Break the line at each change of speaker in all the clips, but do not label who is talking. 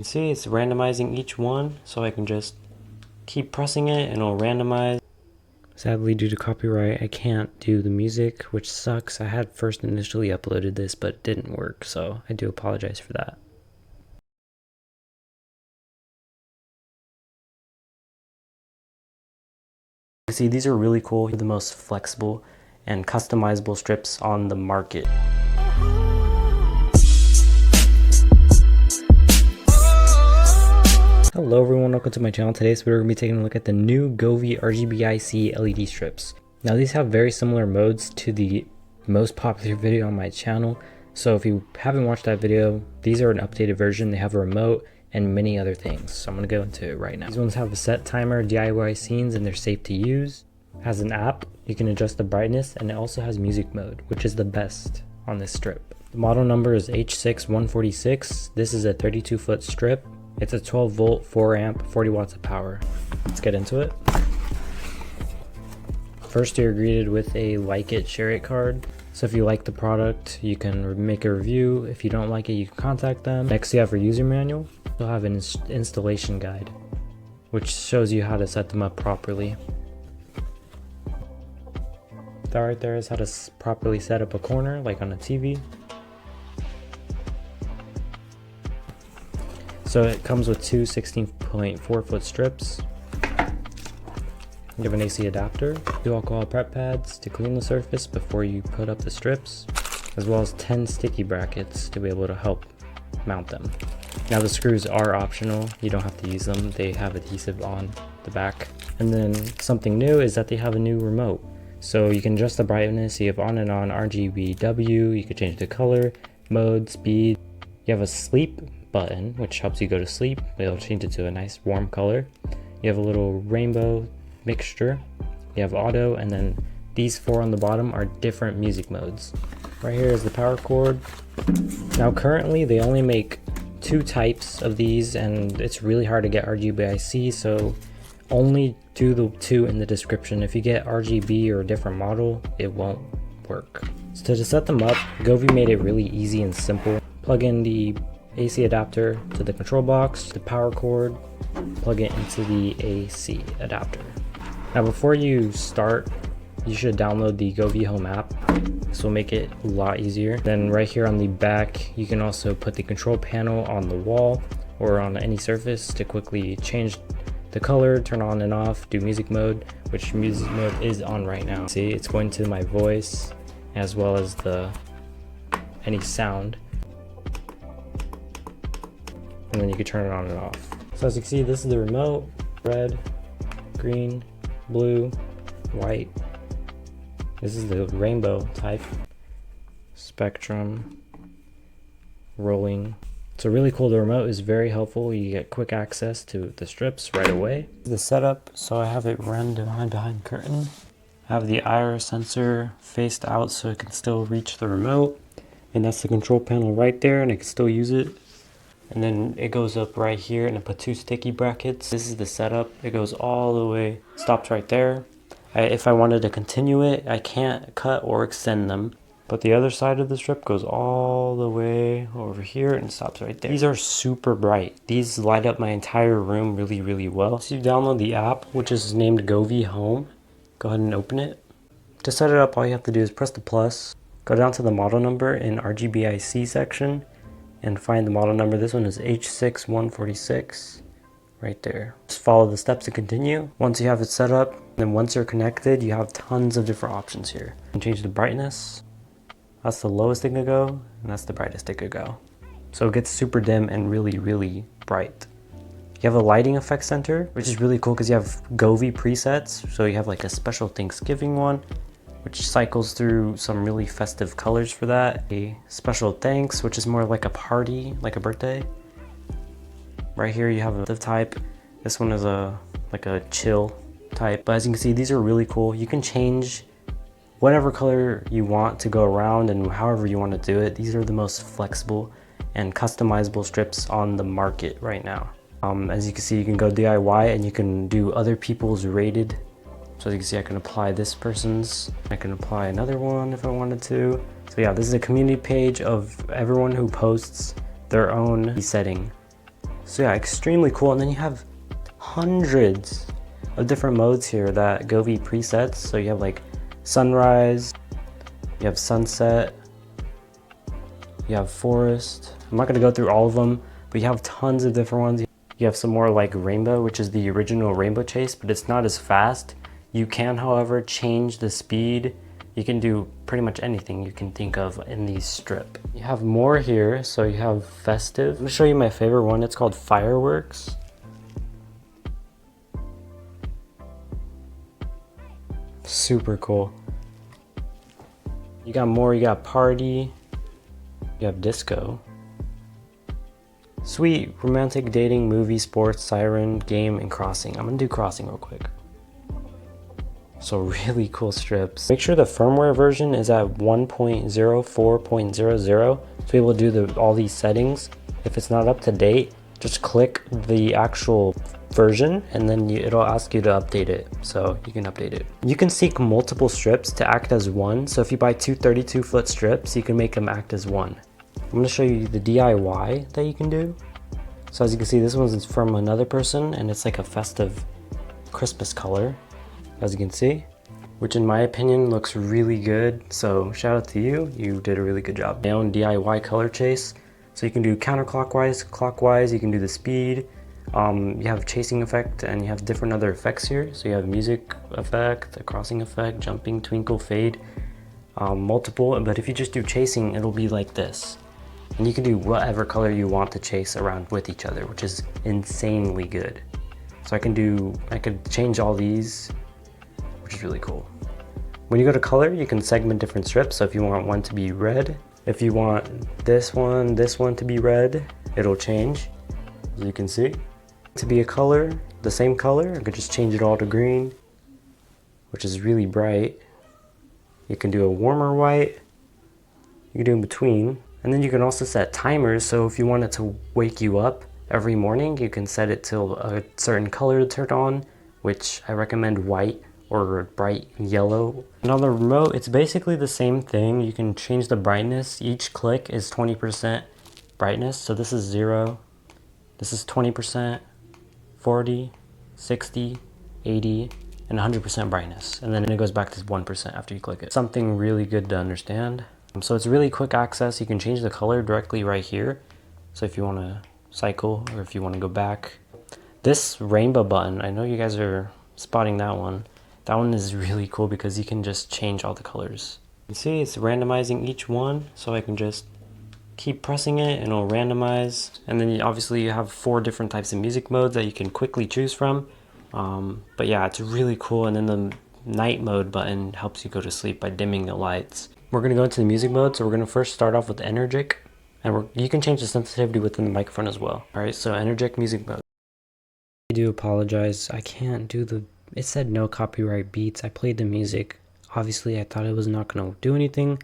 You see it's randomizing each one, so I can just keep pressing it and it'll randomize. Sadly, due to copyright, I can't do the music, which sucks. I had first initially uploaded this, but it didn't work, so I do apologize for that. See, these are really cool. They're the most flexible and customizable strips on the market. Hello everyone, welcome to my channel. Today's video we're going to be taking a look at the new Govee RGBIC LED strips. Now these have very similar modes to the most popular video on my channel. So if you haven't watched that video, these are an updated version. They have a remote and many other things. So I'm going to go into it right now. These ones have a set timer, DIY scenes, and they're safe to use. It has an app, you can adjust the brightness, and it also has music mode, which is the best on this strip. The model number is H6146. This is a 32-foot strip. It's a 12 volt, 4 amp, 40 watts of power. Let's get into it. First, you're greeted with a like it, share it card. So if you like the product, you can make a review. If you don't like it, you can contact them. Next, you have a user manual. You'll have an installation guide, which shows you how to set them up properly. That right there is how to properly set up a corner, like on a TV. So it comes with two 16.4 foot strips. You have an AC adapter, 2 alcohol prep pads to clean the surface before you put up the strips, as well as 10 sticky brackets to be able to help mount them. Now the screws are optional, you don't have to use them, they have adhesive on the back. And then something new is that they have a new remote. So you can adjust the brightness, you have on and on RGBW, you can change the color, mode, speed. You have a sleep button, which helps you go to sleep. It'll change it to a nice warm color. You have a little rainbow mixture. You have auto, and then these 4 on the bottom are different music modes. Right here is the power cord. Now currently they only make 2 types of these, and it's really hard to get RGBIC, so only do the 2 in the description. If you get RGB or a different model, it won't work. So to set them up, Govee made it really easy and simple. Plug in the AC adapter to the control box, the power cord, plug it into the AC adapter. Now before you start, you should download the Govee Home app. This will make it a lot easier. Then right here on the back, you can also put the control panel on the wall or on any surface to quickly change the color, turn on and off, do music mode, which music mode is on right now. See, it's going to my voice as well as any sound. And then you can turn it on and off. So as you can see, this is the remote: red, green, blue, white. This is the rainbow type, spectrum, rolling. So really cool. The remote is very helpful. You get quick access to the strips right away. The setup, so I have it run behind the curtain. I have the IR sensor faced out so it can still reach the remote. And that's the control panel right there, and I can still use it. And then it goes up right here, and I put 2 sticky brackets. This is the setup. It goes all the way, stops right there. If I wanted to continue it, I can't cut or extend them. But the other side of the strip goes all the way over here and stops right there. These are super bright. These light up my entire room really, really well. So you download the app, which is named Govee Home. Go ahead and open it. To set it up, all you have to do is press the plus, go down to the model number in RGBIC section, and find the model number. This one is H6146, right there. Just follow the steps to continue. Once you have it set up, then once you're connected, you have tons of different options here. You can change the brightness. That's the lowest it could go, and that's the brightest it could go. So it gets super dim and really, really bright. You have a lighting effect center, which is really cool because you have Govee presets. So you have like a special Thanksgiving one, which cycles through some really festive colors for that. A special thanks, which is more like a party, like a birthday. Right here you have the type. This one is like a chill type. But as you can see, these are really cool. You can change whatever color you want to go around and however you want to do it. These are the most flexible and customizable strips on the market right now. As you can see, you can go DIY and you can do other people's rated. So as you can see, I can apply this person's. I can apply another one if I wanted to. So yeah, this is a community page of everyone who posts their own setting. So yeah, extremely cool. And then you have hundreds of different modes here that Govee presets. So you have like sunrise, you have sunset, you have forest. I'm not gonna go through all of them, but you have tons of different ones. You have some more like rainbow, which is the original rainbow chase, but it's not as fast. You can, however, change the speed. You can do pretty much anything you can think of in the strip. You have more here, so you have festive. I'm gonna show you my favorite one. It's called fireworks. Super cool. You got more, you got party, you have disco. Sweet, romantic, dating, movie, sports, siren, game, and crossing. I'm gonna do crossing real quick. So really cool strips. Make sure the firmware version is at 1.04.00 to be able to do all these settings. If it's not up to date, just click the actual version and then it'll ask you to update it, so you can update it. You can seek multiple strips to act as one. So if you buy two 32-foot strips, you can make them act as one. I'm going to show you the DIY that you can do. So as you can see, this one's from another person and it's like a festive Christmas color, as you can see, which in my opinion looks really good. So shout out to you, you did a really good job. My own DIY color chase. So you can do counterclockwise, clockwise, you can do the speed. You have chasing effect and you have different other effects here. So you have music effect, a crossing effect, jumping, twinkle, fade, multiple. But if you just do chasing, it'll be like this. And you can do whatever color you want to chase around with each other, which is insanely good. So I could change all these, which is really cool. When you go to color, you can segment different strips. So if you want one to be red, if you want this one to be red, it'll change, as you can see. To be a color, the same color, I could just change it all to green, which is really bright. You can do a warmer white, you can do in between. And then you can also set timers, so if you want it to wake you up every morning, you can set it till a certain color to turn on, which I recommend white or bright yellow. And on the remote, it's basically the same thing. You can change the brightness. Each click is 20% brightness, so this is 0, this is 20%, 40, 60, 80, and 100% brightness. And then it goes back to 1% after you click it. Something really good to understand. So it's really quick access. You can change the color directly right here. So if you want to cycle or if you want to go back. This rainbow button, I know you guys are spotting that one. That one is really cool because you can just change all the colors. You see it's randomizing each one, so I can just keep pressing it and it'll randomize. And then obviously you have 4 different types of music modes that you can quickly choose from. But yeah, it's really cool. And then the night mode button helps you go to sleep by dimming the lights. We're going to go into the music mode, so we're going to first start off with Energic, and you can change the sensitivity within the microphone as well. Alright, so Energic music mode. I do apologize, I can't do it said no copyright beats. I played the music. Obviously I thought it was not going to do anything,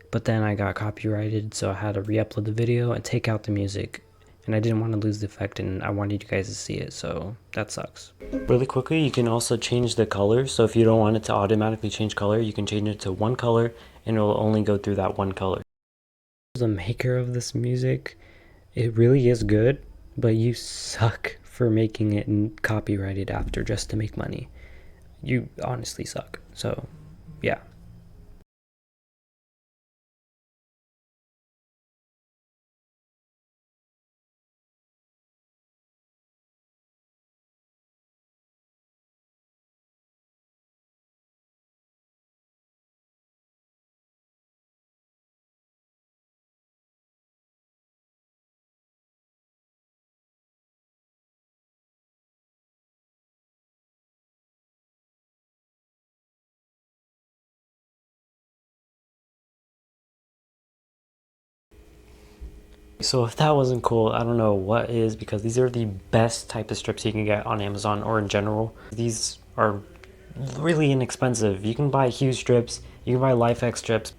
but then I got copyrighted, so I had to re-upload the video and take out the music. And I didn't want to lose the effect, and I wanted you guys to see it, so that sucks. Really quickly, you can also change the color. So if you don't want it to automatically change color, you can change it to one color, and it will only go through that one color. The maker of this music, it really is good, but you suck for making it copyrighted after just to make money. You honestly suck. So, yeah. So if that wasn't cool, I don't know what is, because these are the best type of strips you can get on Amazon or in general. These are really inexpensive. You can buy huge strips, you can buy LifeX strips,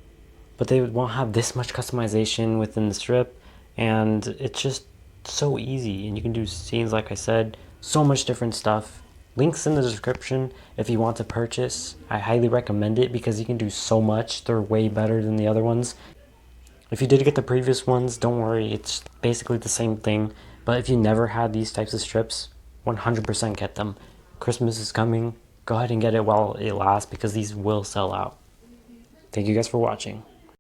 but they won't have this much customization within the strip, and it's just so easy. And you can do scenes, like I said, so much different stuff. Links in the description if you want to purchase. I highly recommend it because you can do so much. They're way better than the other ones. If you did get the previous ones, don't worry, it's basically the same thing, But if you never had these types of strips, 100% get them. Christmas is coming. Go ahead and get it while it lasts because these will sell out. Thank you guys for watching.